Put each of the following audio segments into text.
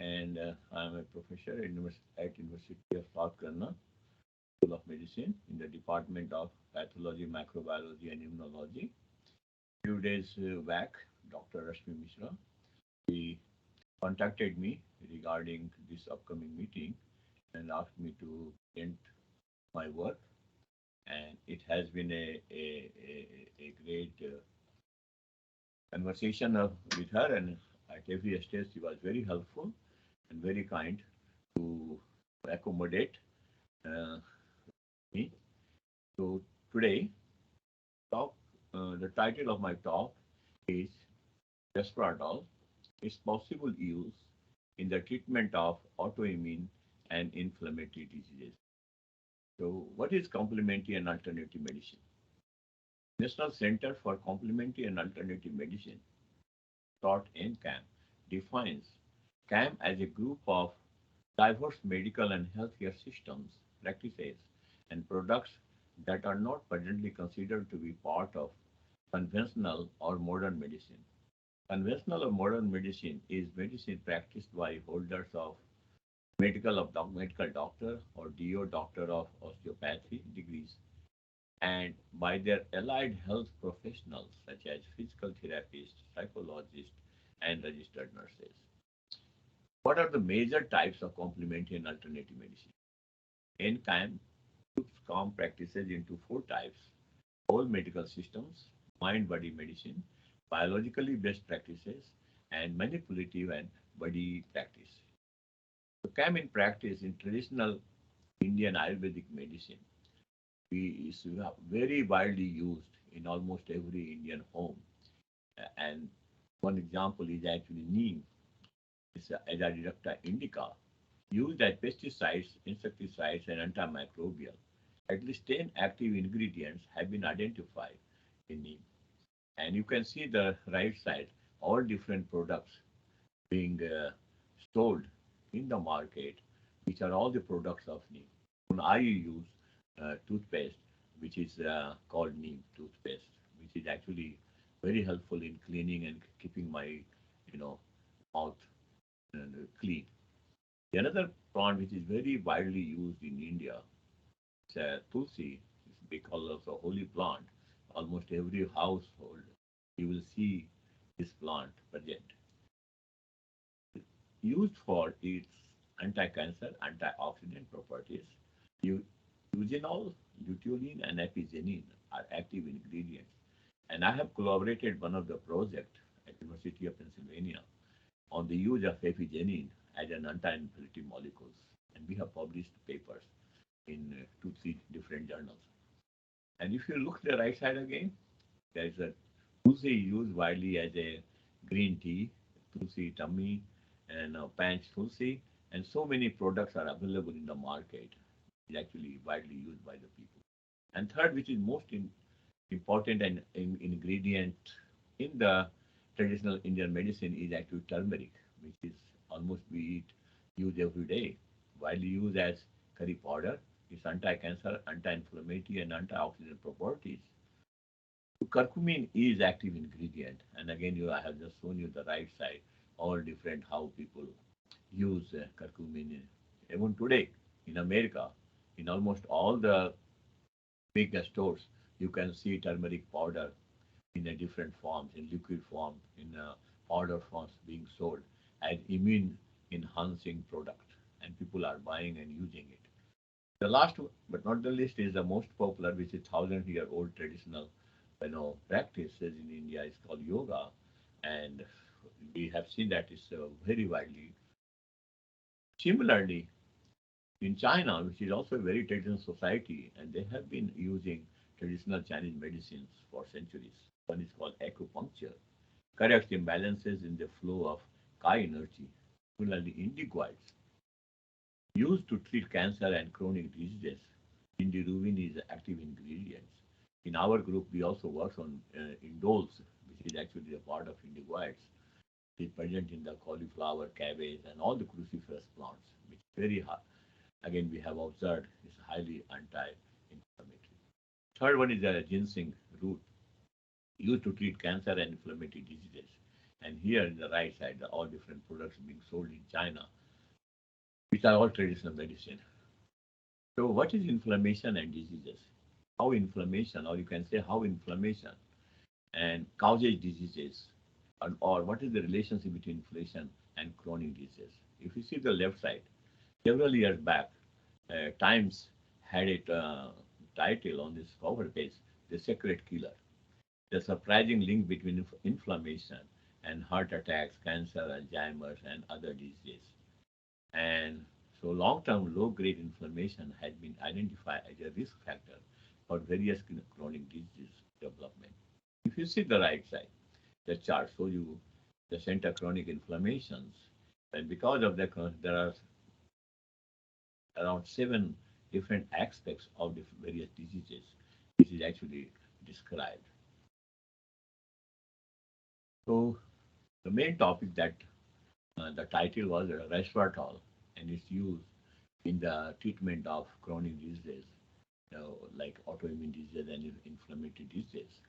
and I'm a professor at University of South Carolina School of Medicine in the Department of Pathology, Microbiology, and Immunology. Few days back, Dr. Rashmi Mishra, he contacted me regarding this upcoming meeting and asked me to present my work. And it has been a great conversation with her, and at every stage she was very helpful and very kind to accommodate uh, me. So today, talk the title of my talk is Resveratrol, its possible use in the treatment of autoimmune and inflammatory diseases. So, what is complementary and alternative medicine? National Center for Complementary and Alternative Medicine, short NCAM, defines CAM as a group of diverse medical and healthcare systems, practices, and products that are not presently considered to be part of conventional or modern medicine. Conventional or modern medicine is medicine practiced by holders of medical doctor or DO doctor of osteopathy degrees and by their allied health professionals such as physical therapists, psychologists, and registered nurses. What are the major types of complementary and alternative medicine? NCAM groups COM practices into four types: whole medical systems, mind body medicine, biologically based practices, and manipulative and body practice. So, CAM in practice in traditional Indian Ayurvedic medicine is very widely used in almost every Indian home. And one example is actually neem. It's Azadirachta reducta indica, used as pesticides, insecticides, and antimicrobial. At least 10 active ingredients have been identified in neem. And you can see the right side, all different products being sold in the market, which are all the products of neem. When I use toothpaste, which is called neem toothpaste, which is actually very helpful in cleaning and keeping my, mouth clean. The another plant which is very widely used in India is tulsi. They call it a holy plant. Almost every household you will see this plant present. Used for its anti-cancer, antioxidant properties. Eu- Eugenol, luteolin, and epigenin are active ingredients. And I have collaborated one of the project at University of Pennsylvania on the use of epigenin as an anti-inflammatory molecules. And we have published papers in two, three different journals. And if you look the right side again, there is a tulsi used widely as a green tea, tulsi tummy, and panch tulsi, and so many products are available in the market. It's actually widely used by the people. And third, which is important and ingredient in the traditional Indian medicine is actually turmeric, which is almost we eat used every day, widely used as curry powder. It's anti-cancer, anti-inflammatory, and antioxidant properties. Curcumin is active ingredient, and again, I have just shown you the right side, all different how people use curcumin. Even today in America, in almost all the big stores, you can see turmeric powder in a different forms, in liquid form, in powder forms being sold as immune enhancing product, and people are buying and using it. The last, but not the least, is the most popular, which is 1,000-year old traditional, practices in India. Is called yoga, and we have seen that it's very widely. Similarly, in China, which is also a very traditional society, and they have been using traditional Chinese medicines for centuries. One is called acupuncture, corrects imbalances in the flow of Kai energy. Similarly, indigoids, used to treat cancer and chronic diseases. Indirubin is active ingredients. In our group, we also work on indoles, which is actually a part of indigoids. It is present in the cauliflower, cabbage, and all the cruciferous plants, which is very hard. Again, we have observed is highly anti-inflammatory. Third one is the ginseng root, used to treat cancer and inflammatory diseases. And here in the right side, all different products being sold in China, which are all traditional medicine. So, what is inflammation and diseases? How inflammation, or you can say how inflammation and causes diseases, or what is the relationship between inflation and chronic disease? If you see the left side, several years back, Times had a title on this cover page, "The Secret Killer." The surprising link between inflammation and heart attacks, cancer, Alzheimer's, and other diseases. And so long-term low-grade inflammation has been identified as a risk factor for various chronic disease development. If you see the right side, the chart shows you the center chronic inflammations, and because of that, there are around seven different aspects of the various diseases, which is actually described. So the main topic that the title was resveratrol and its use in the treatment of chronic diseases, like autoimmune disease and inflammatory disease.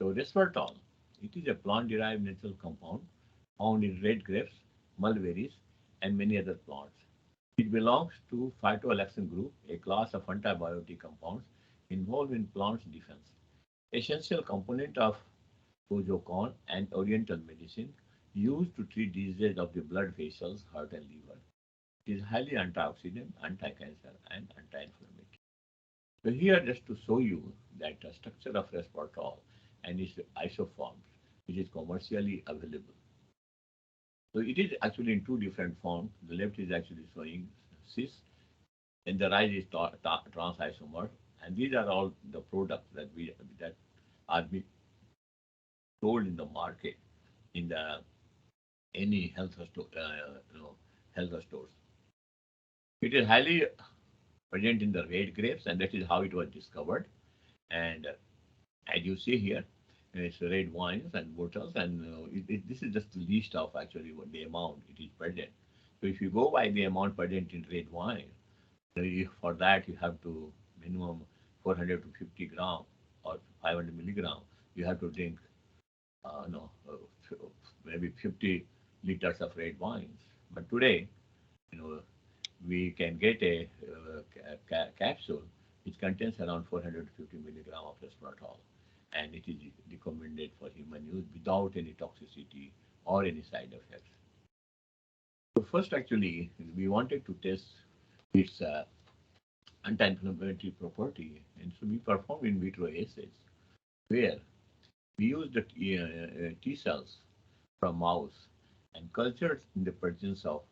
So resveratrol, it is a plant-derived natural compound found in red grapes, mulberries, and many other plants. It belongs to phytoalexin group, a class of antibiotic compounds involved in plants defense. Essential component of Kojokan and Oriental medicine used to treat diseases of the blood vessels, heart, and liver. It is highly antioxidant, anti-cancer, and anti-inflammatory. So here, just to show you that the structure of resveratrol and its isoforms, which is commercially available. So it is actually in two different forms. The left is actually showing cis, and the right is trans isomer, and these are all the products that are being sold in the market in the any health stores. It is highly present in the red grapes, and that is how it was discovered. And as you see here, it's red wines and bottles, and this is just the list of actually what the amount it is present. So if you go by the amount present in red wine, for that you have to minimum 400 to 50 gram or 500 milligram. You have to drink no, maybe 50 liters of red wines. But today, you know, we can get a capsule which contains around 450 milligram of resveratrol, and it is recommended for human use without any toxicity or any side effects. So first, actually, we wanted to test its anti-inflammatory property, and so we performed in vitro assays where we used the T cells from mouse and cultured in the presence of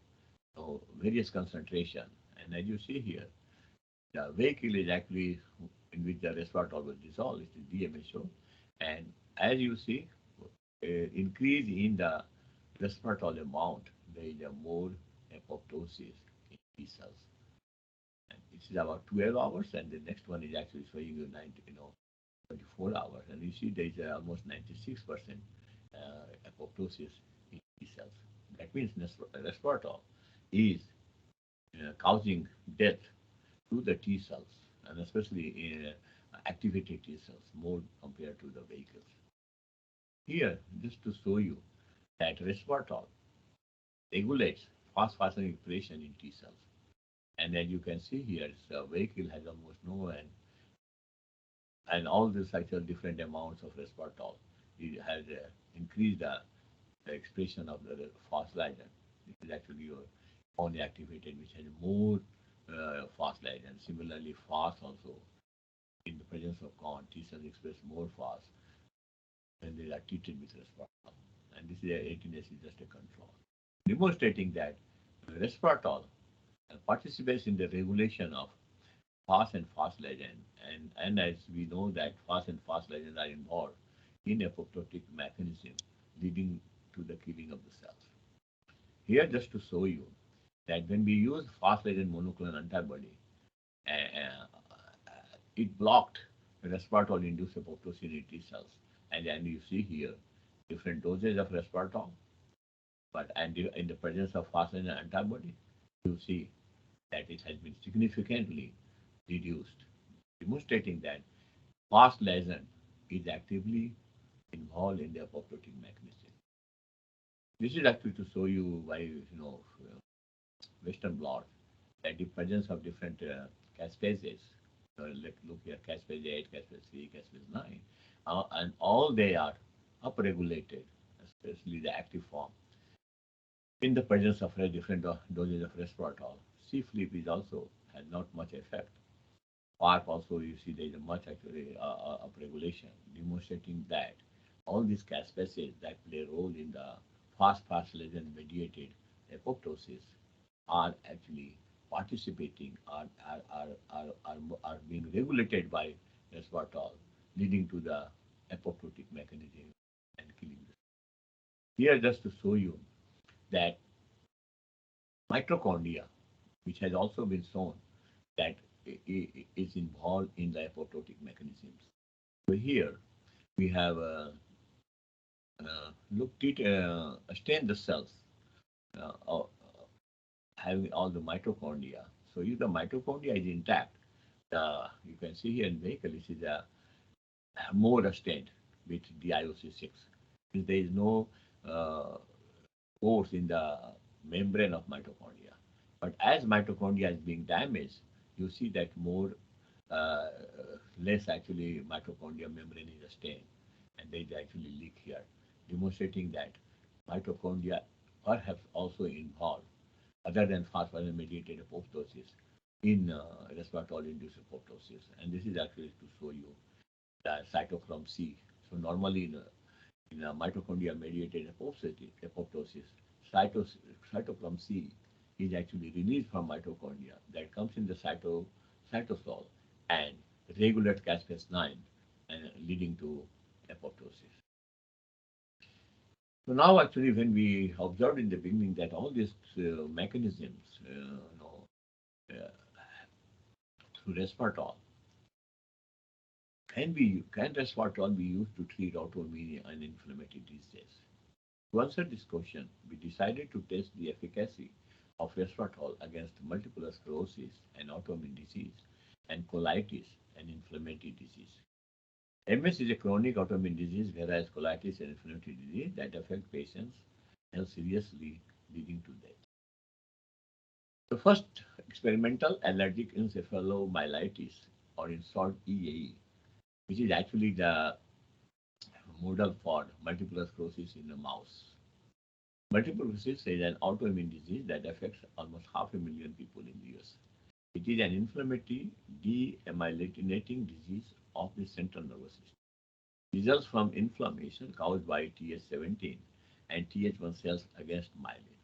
various concentration. And as you see here, the vehicle is actually in which the resveratrol was dissolved, it is DMSO. And as you see, increase in the resveratrol amount, there is a more apoptosis in T cells. And this is about 12 hours, and the next one is actually showing you 24 hours. And you see there is almost 96% apoptosis in T cells. That means resveratrol is causing death to the T cells, and especially in activated T cells, more compared to the vehicles. Here, just to show you that resveratrol regulates phosphorylation expression in T cells. And as you can see here, the vehicle has almost no, and all these actual different amounts of resveratrol. It has increased the expression of the phosphorylation. This is actually your only activated, which has more phosphorylation. Similarly, FAS also, in the presence of corn, T cells express more FAS when they are treated with resveratrol. And this is 18S is just a control. Demonstrating that resveratrol participates in the regulation of FAS and phosphorylation, and as we know that FAS and phosphorylation are involved in apoptotic mechanism leading to the killing of the cells. Here, just to show you that when we use phosphorylation monoclonal antibody, it blocked resveratrol-induced apoptosis in T cells. And you see here different doses of resveratrol, but and in the presence of phosphorylation antibody, you see that it has been significantly reduced, demonstrating that phosphorylation is actively involved in the apoptotic mechanism. This is actually to show you why, Western blot, that the presence of different caspases. Look here, caspase 8, caspase 3, caspase 9, and all they are upregulated, especially the active form, in the presence of a different doses of resveratrol. C-flip is also has not much effect. PARP also, you see there is a much actually upregulation, demonstrating that all these caspases that play a role in the phosphorylation mediated apoptosis are actually participating, are being regulated by resveratrol, leading to the apoptotic mechanism and killing the. Here, just to show you that mitochondria, which has also been shown that is involved in the apoptotic mechanisms. So here we have looked at stained the cells having all the mitochondria. So if the mitochondria is intact, you can see here in vehicle, this is a more stained with DIOC6. There is no uh, pores in the membrane of mitochondria. But as mitochondria is being damaged, you see that more, uh, less actually mitochondria membrane is stained, and there is actually leak here, demonstrating that mitochondria perhaps also involved, other than phosphorus-mediated apoptosis, in resveratrol-induced apoptosis. And this is actually to show you the cytochrome C. So normally in a mitochondria-mediated apoptosis, cytochrome C is actually released from mitochondria that comes in the cytosol and regulates caspase 9 and leading to apoptosis. So now actually when we observed in the beginning that all these mechanisms, through resveratrol, can resveratrol be used to treat autoimmune and inflammatory diseases? To answer this question, we decided to test the efficacy of resveratrol against multiple sclerosis and autoimmune disease and colitis and inflammatory disease. MS is a chronic autoimmune disease, whereas colitis and inflammatory disease that affect patients health seriously, leading to death. The first, experimental allergic encephalomyelitis, or in short EAE, which is actually the model for multiple sclerosis in a mouse. Multiple sclerosis is an autoimmune disease that affects almost 500,000 people in the US. It is an inflammatory demyelinating disease of the central nervous system. Results from inflammation caused by Th17 and Th1 cells against myelin.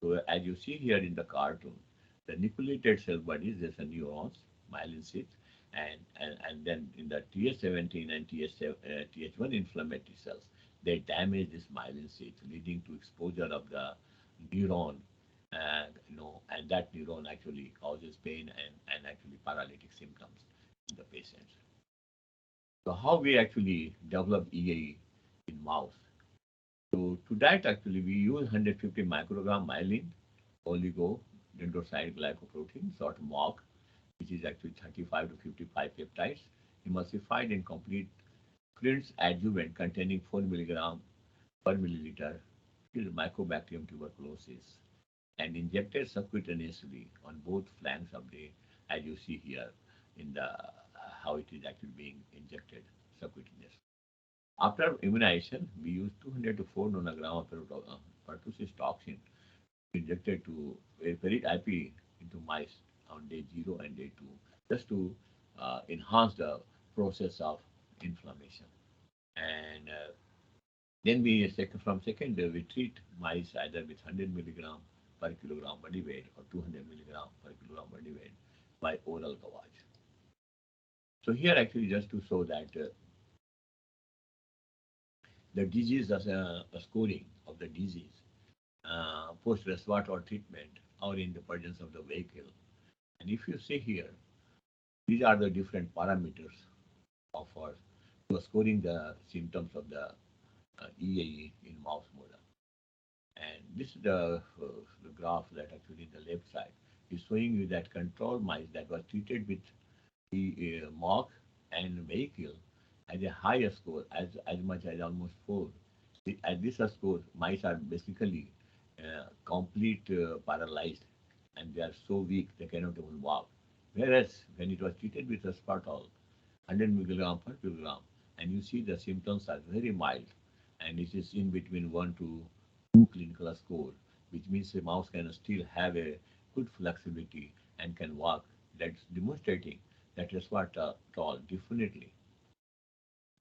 So as you see here in the cartoon, the nucleated cell bodies, there's a neurons, myelin sheath, and then in the Th17 and Th1 inflammatory cells, they damage this myelin sheath, leading to exposure of the neuron, and that neuron actually causes pain and actually paralytic symptoms in the patients. So how we actually develop EAE in mouse? So to that actually we use 150 microgram myelin oligodendrocyte glycoprotein, short MOG, which is actually 35 to 55 peptides, emulsified in complete Flint's adjuvant containing 4 milligram per milliliter killed Mycobacterium tuberculosis and injected subcutaneously on both flanks of the, as you see here in the how it is actually being injected subcutaneously. After immunization, we use 200 to 4 nanogram of pertussis toxin injected to a very IP into mice on day 0 and day 2, just to enhance the process of inflammation. And then from second, we treat mice either with 100 milligram per kilogram body weight or 200 milligram per kilogram body weight by oral gavage. So here actually just to show that the disease as a scoring of the disease post resveratrol treatment or in the presence of the vehicle. And if you see here, these are the different parameters of scoring the symptoms of the EAE in mouse model. And this is the graph that actually in the left side is showing you that control mice that was treated with the mock and vehicle has a higher score, as much as almost 4, At this score, mice are basically complete paralyzed, and they are so weak they cannot even walk. Whereas when it was treated with aspartol, 100 milligram per kilogram, and you see the symptoms are very mild, and it is in between 1 to 2 clinical score, which means the mouse can still have a good flexibility and can walk. That's demonstrating that resveratrol definitely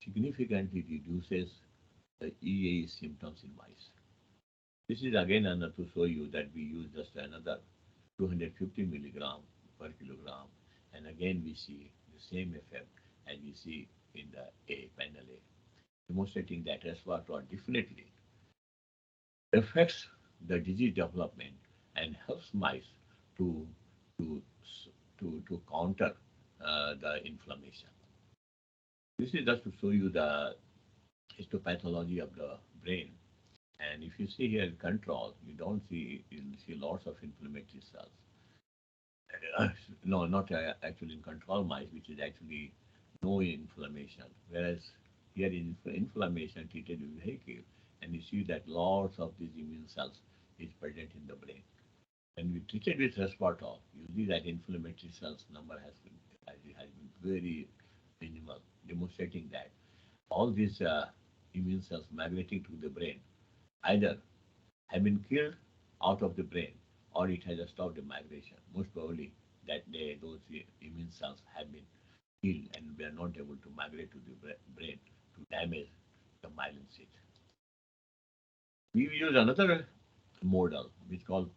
significantly reduces the EAE symptoms in mice. This is again another to show you that we use just another 250 milligram per kilogram, and again we see the same effect as we see in the A panel A, demonstrating that resveratrol definitely affects the disease development and helps mice to to to counter the inflammation. This is just to show you the histopathology of the brain. And if you see here control, you'll see lots of inflammatory cells. No, not actually in control mice, which is actually no inflammation. Whereas here in inflammation treated with vehicle, and you see that lots of these immune cells is present in the brain. When we treated with resveratrol, you see that inflammatory cells number has been very minimal, demonstrating that all these immune cells migrating to the brain either have been killed out of the brain or it has stopped the migration. Most probably those immune cells have been killed and we are not able to migrate to the brain to damage the myelin sheath. We use another model which is called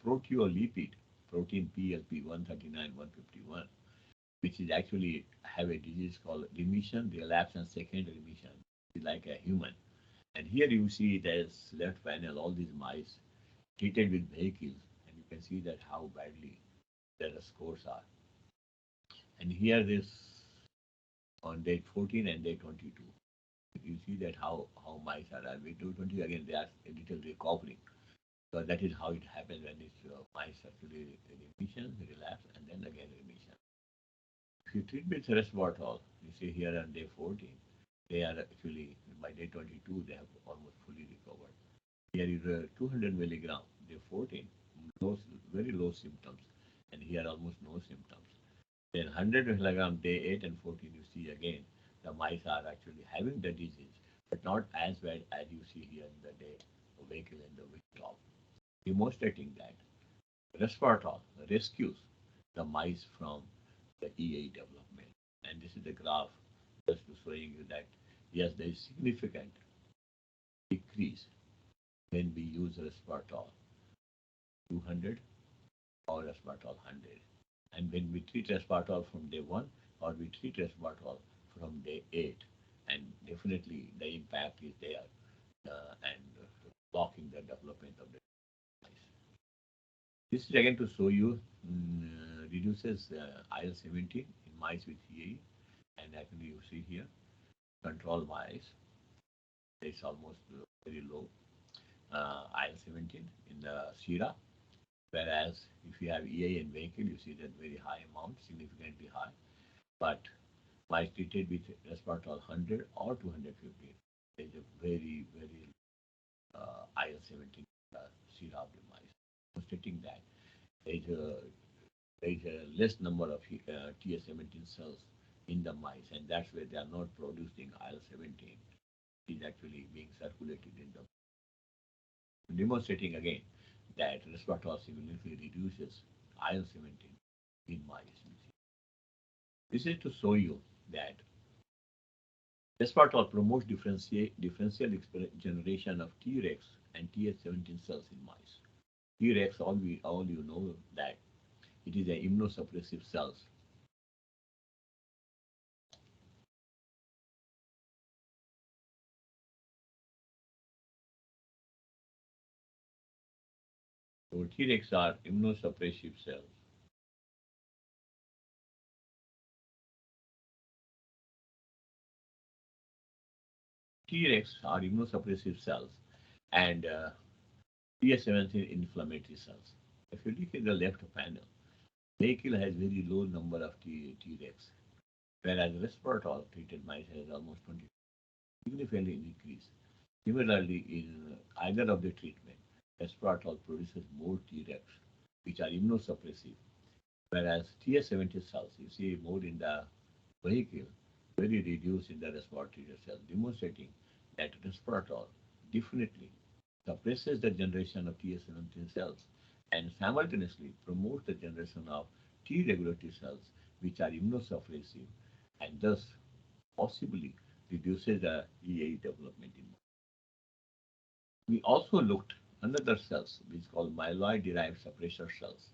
proteolipid protein PLP 139 151, which is actually have a disease called remission, relapse, and second remission. It's like a human. And here you see there's left panel all these mice treated with vehicles, and you can see that how badly their scores are. And here this on day 14 and day 22, you see that how mice are. And with 20 again they are a little recovering. So that is how it happens when it's mice actually remission, relapse, and then again remission. If you treat with resveratrol, you see here on day 14, they are actually by day 22 they have almost fully recovered. Here is 200 milligram, day 14, low, very low symptoms, and here almost no symptoms. Then 100 milligram, day 8 and 14, you see again the mice are actually having the disease, but not as bad as you see here in the day vehicle and the week top, demonstrating that resveratrol rescues the mice from the EA development. And this is the graph just to showing you that yes, there is significant decrease when we use resveratrol 200 or resveratrol 100. And when we treat resveratrol from day 1 or we treat resveratrol from day 8, and definitely the impact is there and blocking the development of the mice. This is again to show you reduces IL-17 in mice with EA, and actually you see here control mice, it's almost very low IL-17 in the sera. Whereas if you have EA in vehicle, you see that very high amount, significantly high. But mice treated with resveratrol 100 or 250, there is a very IL-17 sera of the mice, demonstrating that there is a less number of TS17 cells in the mice, and that's where they are not producing IL-17. It is actually being circulated in the demonstrating again that resveratrol significantly reduces IL-17 in mice. This is to show you that resveratrol promotes differential generation of Tregs and TH17 cells in mice. Tregs, all you know that it is an immunosuppressive cells. So Tregs are immunosuppressive cells. Tregs are immunosuppressive cells, and TS17 inflammatory cells. If you look at the left panel, vehicle has very low number of Tregs, whereas resveratrol treated mice has almost 20, significantly increased. Similarly, in either of the treatment, resveratrol produces more Tregs, which are immunosuppressive, whereas TS70 cells you see more in the vehicle, very reduced in the respiratory cell, demonstrating that resveratrol definitely suppresses the generation of TS17 cells and simultaneously promotes the generation of T regulatory cells, which are immunosuppressive, and thus possibly reduces the EAE development in. We also looked another cells which is called myeloid-derived suppressor cells.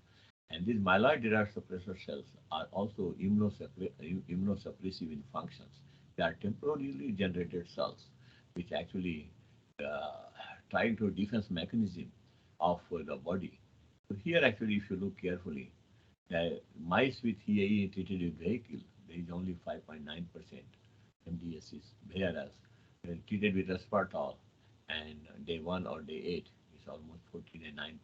And these myeloid-derived suppressor cells are also immunosuppressive in functions. They are temporarily generated cells which actually uh, try to defense mechanism of the body. So here actually if you look carefully, the mice with EAE treated with vehicle, there is only 5.9% MDSs, whereas when treated with aspartol and day 1 or day 8 is almost 14.9%,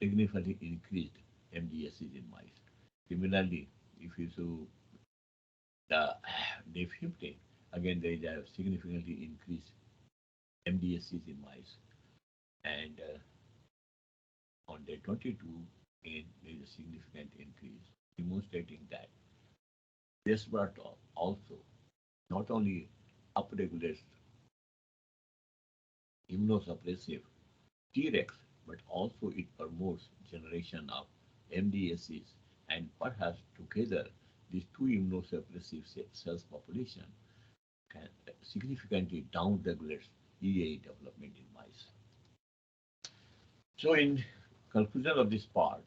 significantly increased MDSs in mice. Similarly, if you do the day 15, again there is a significantly increased MDSs in mice. And on day 22, again there is a significant increase, demonstrating that resveratrol also not only upregulates immunosuppressive Tregs, but also it promotes generation of MDSCs, and perhaps together these two immunosuppressive cells population can significantly downregulate EA development in mice. So in conclusion of this part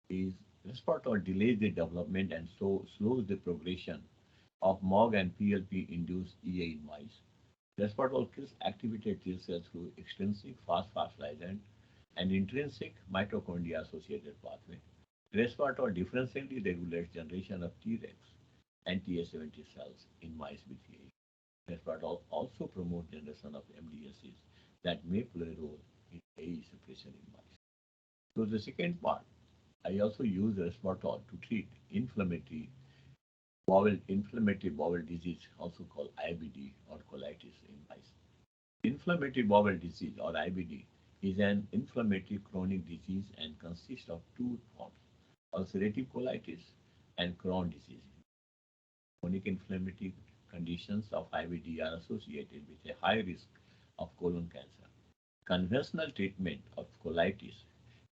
is resveratrol delays the development and so slows the progression of MOG and PLP induced EA in mice. Resveratrol kills activated T cells through extrinsic fast ligand and intrinsic mitochondria associated pathway. Resveratrol differentially regulates generation of Tregs and TS70 cells in mice with AE. Resveratrol also promotes generation of MDSCs that may play a role in AE suppression in mice. So the second part, I also use resveratrol to treat inflammatory bowel disease, also called IBD or colitis in mice. Inflammatory bowel disease or IBD is an inflammatory chronic disease and consists of two forms, ulcerative colitis and Crohn's disease. Chronic inflammatory conditions of IBD are associated with a high risk of colon cancer. Conventional treatment of colitis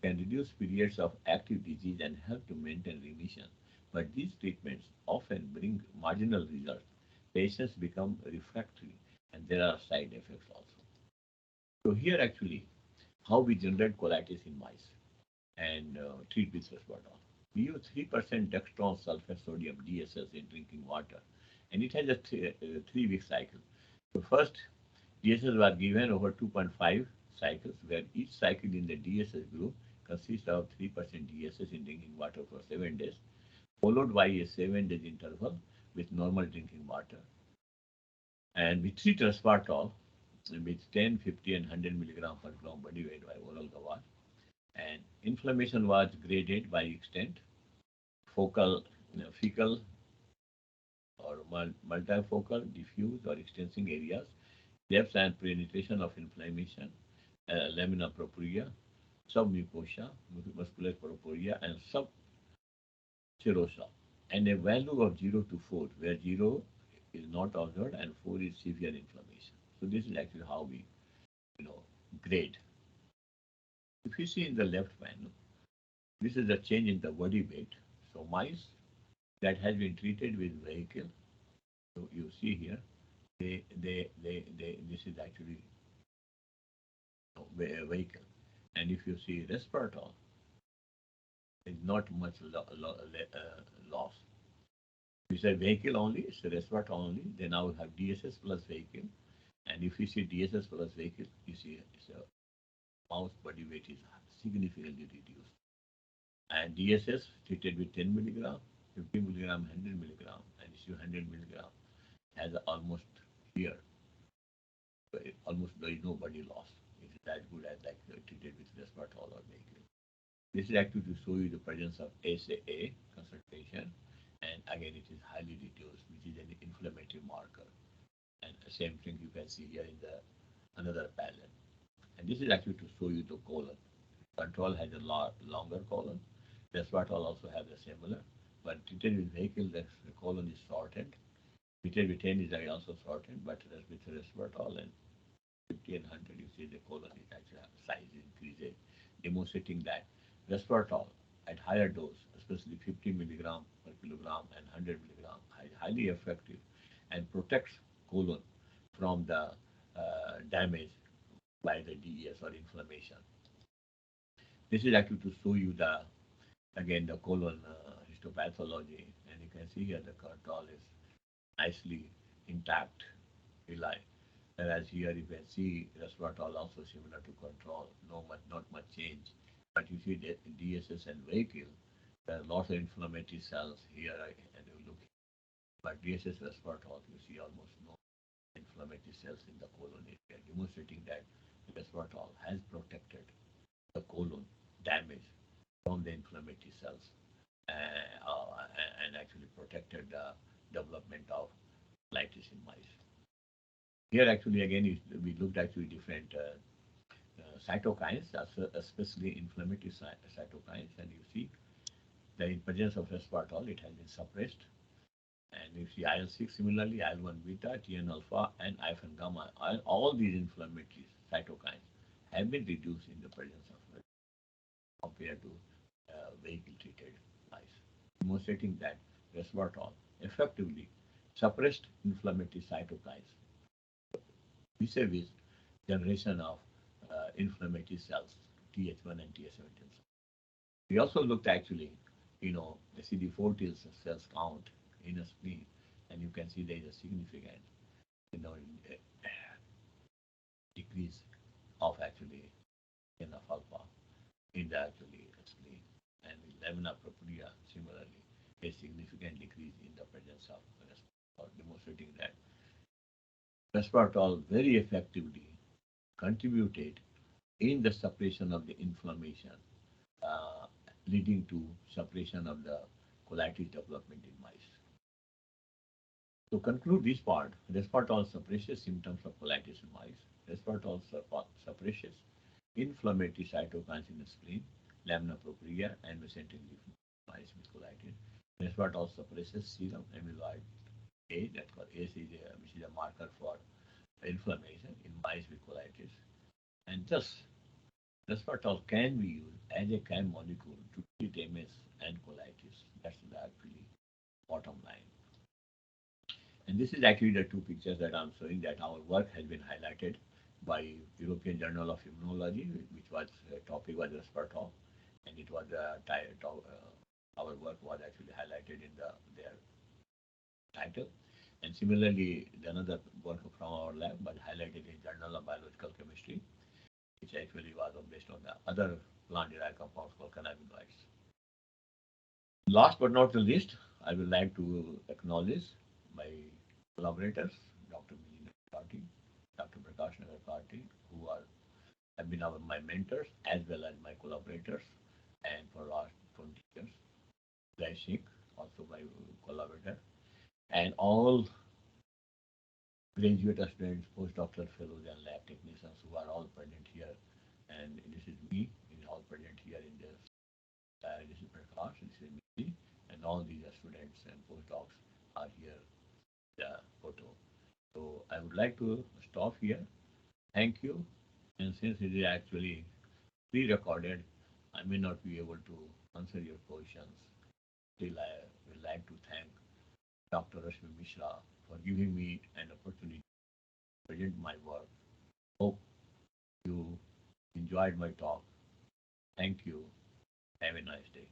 can reduce periods of active disease and help to maintain remission, but these treatments often bring marginal results. Patients become refractory and there are side effects also. So here actually, how we generate colitis in mice and treat with resveratrol. We use 3% dextrose sulfate sodium DSS in drinking water, and it has a 3-week cycle. So first, DSS was given over 2.5 cycles, where each cycle in the DSS group consists of 3% DSS in drinking water for 7 days, followed by a 7 days interval with normal drinking water. And we treat resveratrol with 10, 50, and 100 milligram per gram body weight by oral gavage. And inflammation was graded by extent, focal, fecal, or multifocal, diffuse, or extensive areas, depth and penetration of inflammation, lamina propria, submucosa, muscular propria, and subserosa, and a value of 0 to 4, where 0 is not observed and 4 is severe inflammation. So this is actually how we, grade. If you see in the left panel, this is a change in the body weight. So mice that has been treated with vehicle, so you see here, this is actually a vehicle. And if you see resveratrol, there's not much loss. If you say vehicle only, it's resveratrol only. They now have DSS plus vehicle. And if you see DSS plus vehicle, you see it's a mouse body weight is significantly reduced. And DSS treated with 10 milligram, 50 milligram, 100 milligram, and issue 100 milligram has almost here, almost there is no body loss. It is as good as like treated with resveratrol or vehicle. This is actually to show you the presence of SAA concentration, and again it is highly reduced, which is an inflammatory marker. And the same thing you can see here in the another parallel. And this is actually to show you the colon. Control has a lot longer colon. Resveratrol also has a similar, but treated with vehicle, the colon is shortened. Treated with 10 is also shortened, but with resveratrol and 50 and 100, you see the colon is actually size increases, demonstrating that resveratrol at higher dose, especially 50 milligram per kilogram and 100 milligram, is highly effective and protects colon from the damage by the DES or inflammation. This is actually to show you the again the colon histopathology, and you can see here the control is nicely intact, rely. Whereas here you can see resveratrol also similar to control, not much change. But you see the DSS and vehicle, there are lots of inflammatory cells here, and you look. But DSS resveratrol, you see almost no inflammatory cells in the colon area, demonstrating that resveratrol has protected the colon damage from the inflammatory cells and actually protected the development of colitis in mice. Here actually again we looked actually different cytokines, especially inflammatory cytokines, and you see the presence of resveratrol, it has been suppressed. And you see IL-6 similarly, IL-1 beta, TN alpha, and IFN gamma, all these inflammatory cytokines have been reduced in the presence of compared to vehicle-treated mice, demonstrating that resveratrol effectively suppressed inflammatory cytokines vis-a-vis generation of inflammatory cells, Th1 and Th17. We also looked actually, the CD4 T cells count in a spleen, and you can see there is a significant, decrease of actually enough alpha in the actually spleen, and lamina propria similarly a significant decrease in the presence of resveratrol, demonstrating that resveratrol very effectively contributed in the suppression of the inflammation, uh, leading to suppression of the colitis development in mice. To conclude this part, resveratrol suppresses symptoms of colitis in mice. Resveratrol suppresses inflammatory cytokines in the spleen, lamina propria, and mesenteric lymph mice with colitis. Resveratrol suppresses serum amyloid A, that's called ACE, which is a marker for inflammation in mice with colitis. And thus, resveratrol can be used as a CAM molecule to treat MS and colitis. That's the actually bottom line. And this is actually the two pictures that I'm showing that our work has been highlighted by European Journal of Immunology, which was topic was resveratrol, and it was our work was actually highlighted in their title. And similarly, another work from our lab was highlighted in Journal of Biological Chemistry, which actually was based on the other plant-derived compounds called cannabinoids. Last but not the least, I would like to acknowledge my collaborators, Dr. Mijin Karti, Dr. Prakash Nagarkati, who have been my mentors as well as my collaborators, and for last 20 years, Jai Singh, also my collaborator, and all graduate students, postdoctoral fellows, and lab technicians who are all present here. And this is me, all present here in this. This is Prakash, this is me, and all these students and postdocs are here in the photo. So I would like to stop here. Thank you. And since it is actually pre-recorded, I may not be able to answer your questions. Still, I would like to thank Dr. Rashmi Mishra for giving me an opportunity to present my work. Hope you enjoyed my talk. Thank you. Have a nice day.